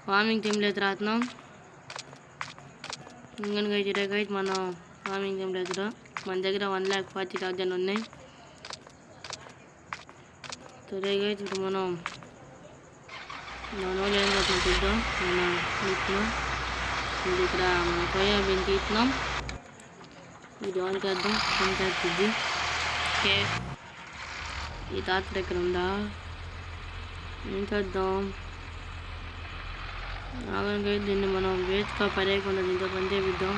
Farming template రాత్నాం ఇంకా guys మనం farming template మన దగ్గర 1,40,000 ఉన్నాయి. సరే గైజ్ ఇప్పుడు మనం వాళ్ళు ఏం చేస్తున్నాం చూద్దాం. మన క్లిప్లో ఇది ఇక్కడ మన సోయాబీన్ తీస్తున్నాం. ఇది ఆన్ చేద్దాం. ఇది ఓకే. ఈ తాత దగ్గర ఉందా ఏం చేద్దాం. దీన్ని మనం వేస్ట్గా పరేయకుండా దీంతో పని చేపిద్దాం.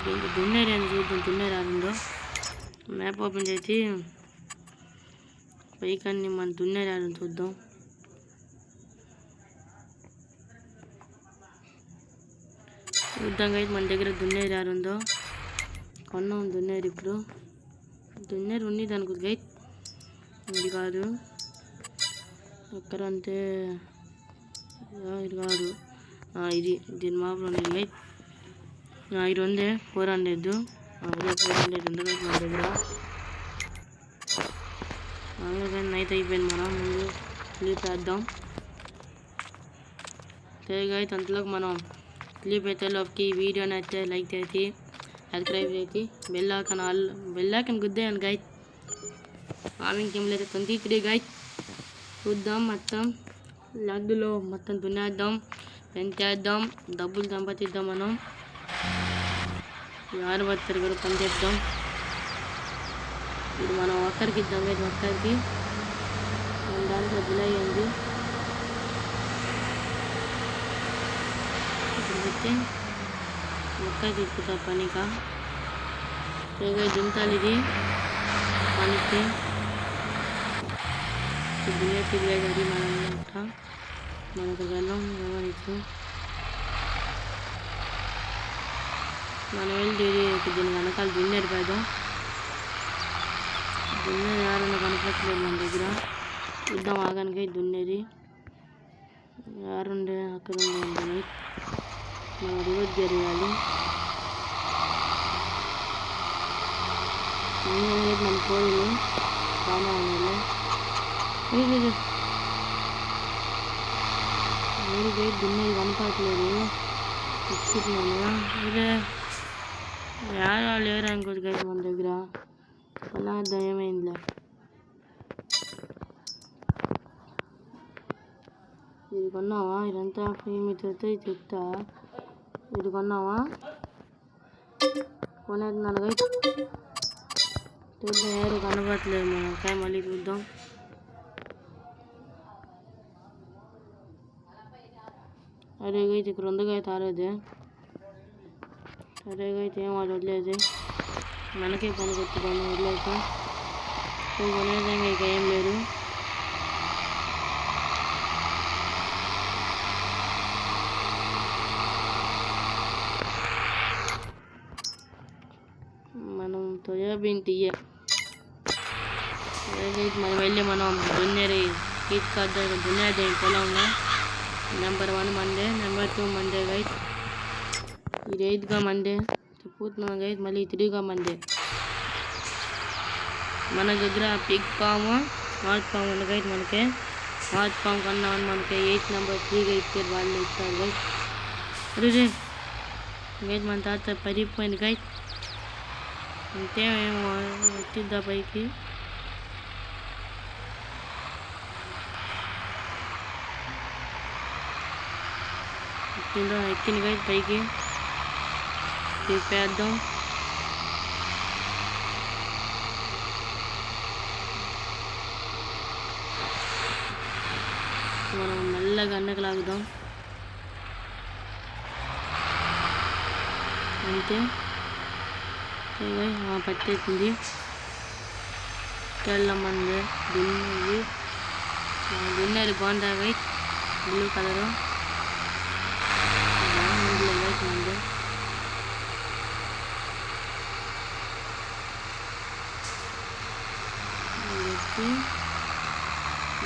దీంట్లో దున్నేరు అని చూద్దాం. దున్నేరు ఆడిందో మ్యాప్ ఓపెన్ చేసి పైకన్ని మన దున్నేరు ఆడని చూద్దాం. అయితే మన దగ్గర దున్నేరు ఆడుందో కొన్నాం. దున్నేరు ఇప్పుడు దున్నేరు ఉంది దానికి గైట్ ఇది కాదు ఎక్కడ అంటే ఇది కాదు ఇది దీని మాపలో ఉంది గైట్. ఇది ఉందే 400 ఉంది గైట్ మన దగ్గర. కానీ నైట్ అయిపోయింది. మనం ముందు స్లీప్ వేద్దాం. గైట్ అంతలోకి మనం స్లీప్ అయితే లోపలికి వీడియోని అయితే లైక్ చేసి సబ్స్క్రైబ్ చేసి బెల్లాకని గుద్దేయండి గైట్. ఫార్మింగ్ టీంలో అయితే 23 గైట్. చూద్దాం మొత్తం లడ్డులో మొత్తం దున్నేద్దాం, పెంచేద్దాం, డబ్బులు సంపాదిద్దాం. మనం యారు బతారు కూడా పని చేద్దాం. ఇది మనం ఒక్కరికి ఇద్దాం గైట్. ఒక్కరికి మన దాంట్లో జులై అయింది. ఒక్క తిప్పుతా పనిక దింతాలి. ఇది పనికి తిరిగేది అది మనకు వెళ్ళం గమనించు. మనం వెళ్ళి దీని వెనకాల దున్నేరు పెడదాం. దున్నేరు ఎవరైనా కనపడలేదు మన దగ్గర. ఇద్దాం ఆగానికి దున్నేది ఎవరుండే అక్కడ ఉంది. మనం రివర్స్ జరగాలి. మన కోళ్ళు బాగా ఉన్నాయి. మీరు గైట్ దున్నేది కనపడట్లేదు. ఇచ్చుకున్నాను ఇదే యారు లేరు అనుకోదు గైట్ మన దగ్గర. అలా దయమైందిలే. ఇది కొన్నావా? ఇదంతా మీతో చెప్తా. ఇది కొన్నావా? కొనేస్తున్నాను గైట్. చూద్దాం ఎవరు కనపడట్లేదు. మనం మళ్ళీ చూద్దాం. అరే గైతే ఇక్కడ ఉంది గైతే ఆరేదే. సరే గైతే ఏం వాళ్ళు వదిలేదు. మనకే పని కొట్టుకొని వదిలేక కొనేదంగా ఇక ఏం లేదు. మనం సోయాబీన్ తీయ మనం వెళ్ళి మనం దున్నేరి తీసుకొద్దాం. దున్నేది పొలంలో నెంబర్ 1 మందే, నెంబర్ 2 మందే గైట్. ఇది 8గా మందే చెప్పుతున్నాం గైట్. మళ్ళీ 3గా మందే. మన దగ్గర పిగ్ పాము స్మార్ట్ పాము ఉంది గైట్. మనకి స్మార్ట్ పాము కొన్నామని మనకి 8 నెంబర్ ఫ్రీగా ఇచ్చారు. వాళ్ళు ఇస్తారు గైట్. అరే గైట్ మన తాత పరిగిపోయింది గైట్. అంతే వచ్చిద్దా పైకి. ఎక్కింది గైట్ పైకి. తిప్పేద్దాం. మనం మెల్లగా అన్నకు లాగుదాం. అంతే పట్టేసింది. తెల్లమంది దున్నేది బాగుందా గైట్. బ్లూ కలరు గైట్ మంది.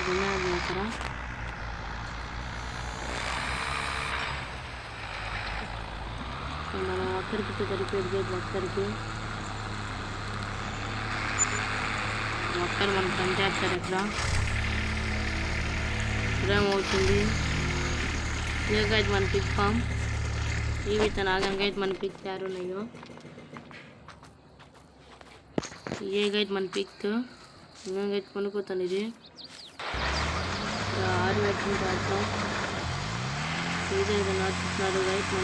దున్నేది అక్కడ మనం ఒక్కరికి సరిపోయేది గైట్. ఒక్కరు మనకు పని చేస్తారు. ఇక్కడ ఏమవుతుంది ఇదిగైతే మన పిక్ ఫామ్ ఇవి ఆగంగా అయితే మన పిక్ తయారు ఉన్నాయో ఏగైతే మన పిక్ ఇంకైతే కొనుక్కోతాను ఇది ఆరు పెట్టిన చేద్దాం ఇది నడుచుతున్నారు రైట్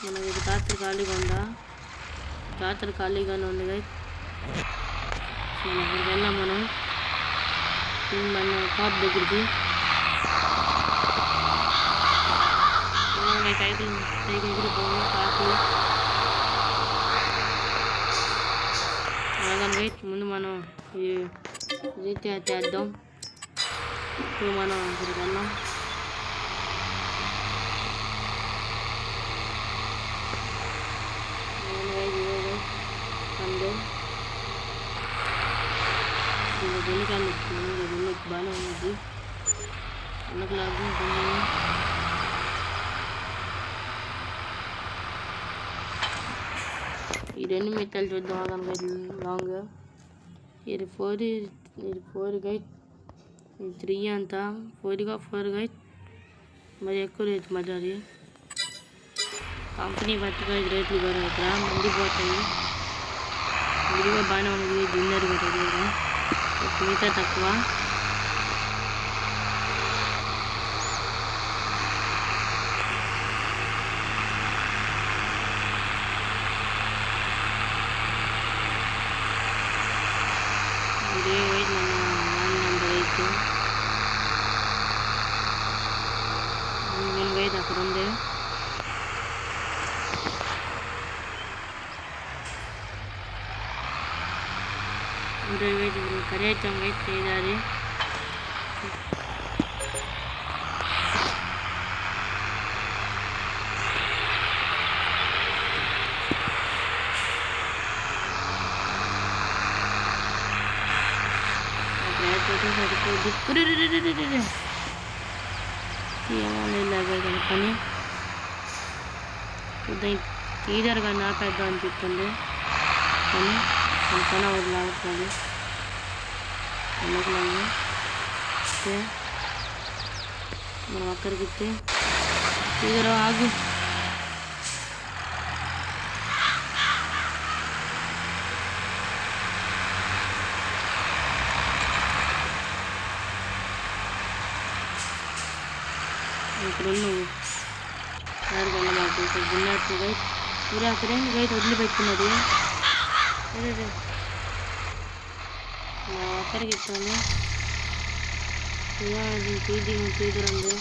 మనం ఇది రాత్రి ఖాళీగా ఉందా రాత్రి ఖాళీగానే ఉంది రైట్ మనం అక్కడికి వెళ్ళాం మనం టాప్ దగ్గరికి సైకిల్ పోయి టాపు అలాగని రైట్ ముందు మనం ఇది చేద్దాం ఇప్పుడు మనం అక్కడికి వెళ్ళాం దీనికి బాగానే ఉన్నది అన్నకులాగా ఈ రెండు మిత్తాలు చూద్దాం కనుక లాంగ్ ఇది 4 గైట్ ఇది 3 అంతా 4 గైట్ మరి ఎక్కువ రేటు మరి అది కంపెనీ బట్టిగా ఇది రేట్లు కూడా ఇక్కడ మండిపోతాయి విడిగా బాగానే ఉంది డిన్నర్ కూడా దగ్గర మిగతా తక్కువ ఇదే వైట్ మన నెంబర్ 8 వైట్ అక్కడ ఉంది కరెక్ట్ వైట్ చేయాలి పని తీదరగా నాపేద్దాం అనిపిస్తుంది కానీ పని ఒకటి లాగుతుంది అందుకులాగా మనం అక్కడికి ఇస్తే తీదర ఆగు ఇక్కడ నువ్వు సార్ వల్ల మాకు ఇక్కడ గిన్నెట్టు గైట్ పూరా అక్కడే గైట్ వదిలిపెట్టుకున్నది అక్కడికి ఇస్తాను తీదురండి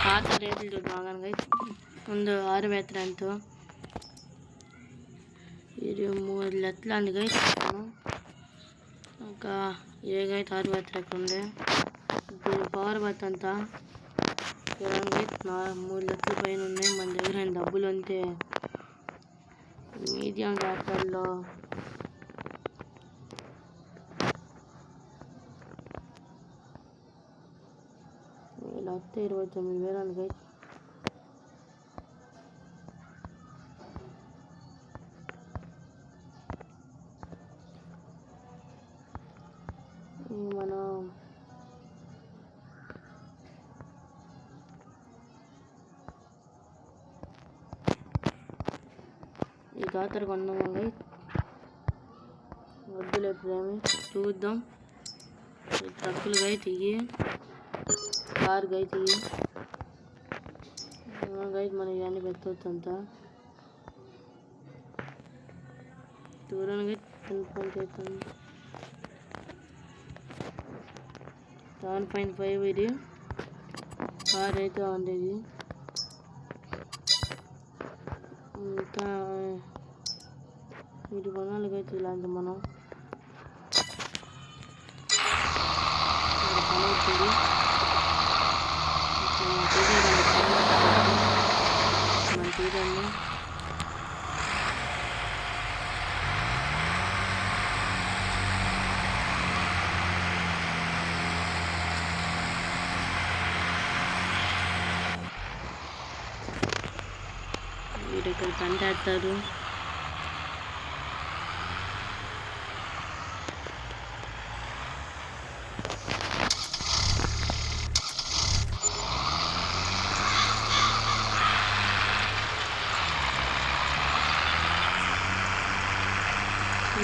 పాత రేట్లు చూద్దాం గైట్ ముందు 6 meter ఎంతో ఇది 3 లెట్లు అండి గైట్ ఇంకా ఏ గైట్ 6 meter ఎక్కడ ఉంది పవర్ బత్ అంతా 3 లక్షల పైన ఉన్నాయి మన దగ్గర డబ్బులు అంతే మీడియం ట్రాక్టర్లో లక్ష 29,000 అనుకో మనం ఈ తాతరు కొన్నామండి వద్దులే ప్రేమి చూద్దాం ట్రక్కులు గైట్ ఇవి కార్ గైట్ ఇవి గైట్ మనం ఇవన్నీ పెట్టవచ్చు అంతా దూరంగా పని చేస్తాను 7.5 ఇది కార్ అయితే ఉండేది ఇంకా వీటి కొనాలిగా ఇలాంటి మనం పని అవుతుంది మనం చూడండి వీడు ఇక్కడ పంట వేస్తారు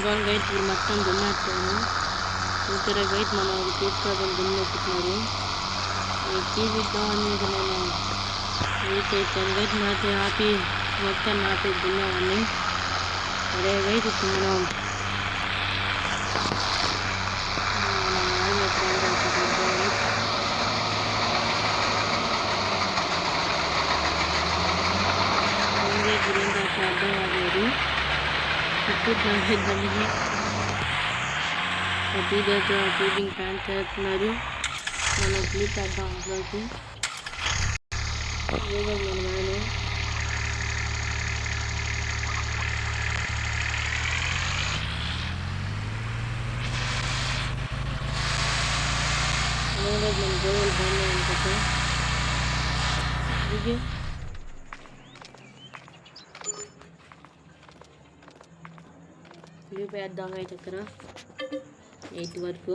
ఇంకా గైట్ ఇది మొత్తం దున్నేస్తాము. చూసారా గైట్ మన తీసుకొని దున్నెత్తుతున్నారు. తీపిద్దామని నేను చేస్తాను గైట్ నాటి ఆపి మొత్తం నాటి దున్నేవాడిని. అదే గైట్ ఇప్పుడు మనం గురించి అర్థం కాలేదు. ఇప్పుడు దానికి ఫీడింగ్ ప్లాన్ చేస్తున్నారు. మనం క్లిప్ చేద్దాం అందులోకి. ఏదో మన మ్యాను మన గోవులు బాగున్నాయి అనుకుంటా. క్లిప్ వేద్దాం అయితే ఇక్కడ 8 వరకు.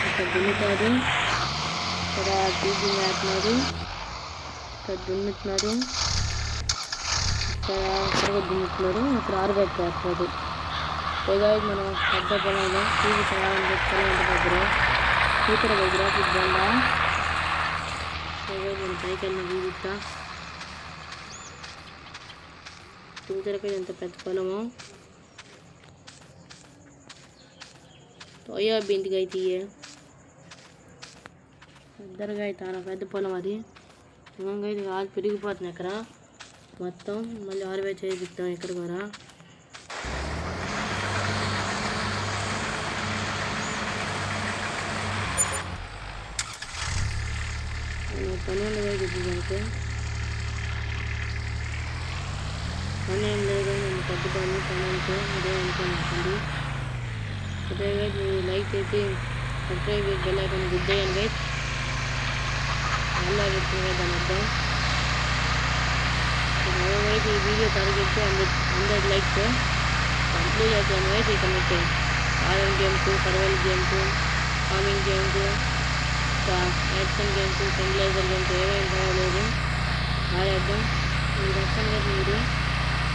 ఇక్కడ దున్నుతారు, ఇక్కడ టీచింగ్ వేస్తున్నారు, ఇక్కడ దున్నుతున్నారు, ఇక్కడ దున్నుతున్నారు, ఇక్కడ ఆరబెట్టేస్తారు. పైగా మనం పెద్ద పొలంలో టీవీ పొలం దగ్గర కూతుర దగ్గర ఇద్దాం. పైగా నేను సైకిల్ని వీధిస్తా. చూసారుగా ఎంత పెద్ద పొలము. సోయా బీన్కి అయితే పెద్దగా అయితే పెద్ద పొలం అది. ఇంకా ఇది ఆరు పెరిగిపోతుంది ఇక్కడ మొత్తం. మళ్ళీ ఆరువే చేయిద్దాం ఇక్కడ కూడా. పని ఉండదు దానికి. పని ఏం లేదు, నేను పెద్ద పని అంటే అదే అనుకుంటుంది. అదే మీరు లైక్ చేసి సబ్స్క్రైబ్ బెల్ ఐకాన్ గుద్దేయండి గైస్. అలా పెట్టుకునే దాని అర్థం. అదర్వైజ్ ఈ వీడియో టార్గెట్ 100 లైక్స్ కంప్లీట్ అవుతుంది గైస్. ఇక మీకు RM games, survival games, farming games, action games, fertilizer games ఏమేమి కావాలేదు ఆడేద్దాం. మీరు వస్తాను కదా,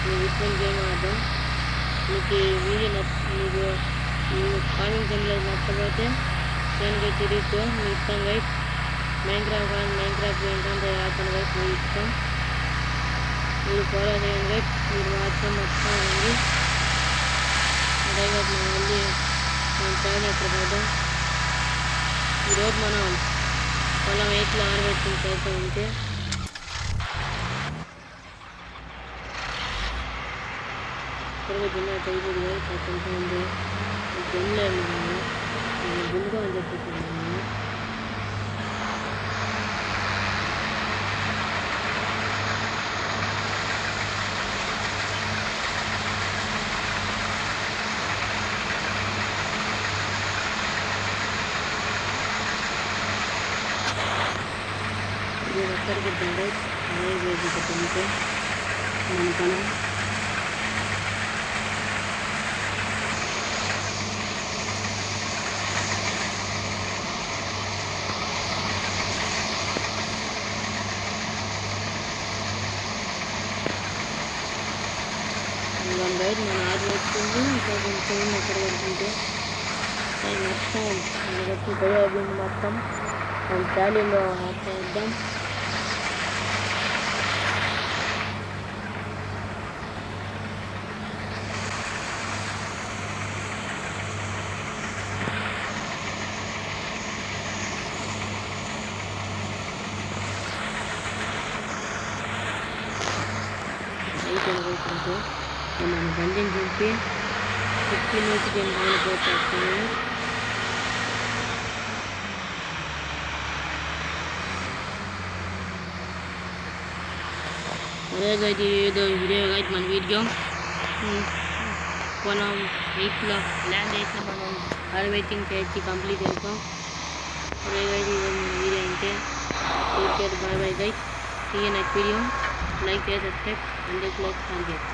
మీరు ఇష్టం గేమ్ ఆడదాం. మీకు ఈ వీడియో మీకు ఈ ఫార్మింగ్ గేమ్లో నచ్చకపోతే దేనికై తిరిగితే మీ ఇష్టం గైస్. మైన్క్రాఫ్ట్ ఏంటంటే ఆడుతున్న గైస్ మీ ఇష్టం. మీరు ఫాలో చేయండి గైస్. మీరు మాత్రం మర్చిపోండి. అదే కాదు మనం మళ్ళీ మనం ప్లాన్ ఎక్కడ పోదాం. ఈరోజు మనం పొలం 8లో ఆరబెట్టిన చేద్దాం. అంటే త్వరగా దున్నా అయిపోయింది కదా, కొంచెం ఉంది దున్నలేదు. నేను దున్నుకో అని చెప్పుకుంటున్నాను. ఇది ఒక్కరికి దండ అదే వేసి పెట్టుకుంటే మన పొలం బయట మన ఆరు వచ్చింది. ఇంకా కొంచెం ఎక్కడ పడుతుంటే అది మొత్తం వచ్చి పోయాబింది మొత్తం మన ట్రాలీలో మొత్తం ఇద్దాం. అయిపోయింది. మన బండిని దింపి 15 నుంచి 10 కాలిపోతాను. అదే అయితే ఏదో వీడియో అయితే మన వీడియో పొలం 8లో ల్యాండ్ అయితే మనం హార్వెస్టింగ్ చేసి కంప్లీట్ చేస్తాం. ఒరే గైస్ ఇది వీడియో అయితే take care, bye bye guys, see you next video, like share subscribe and close target.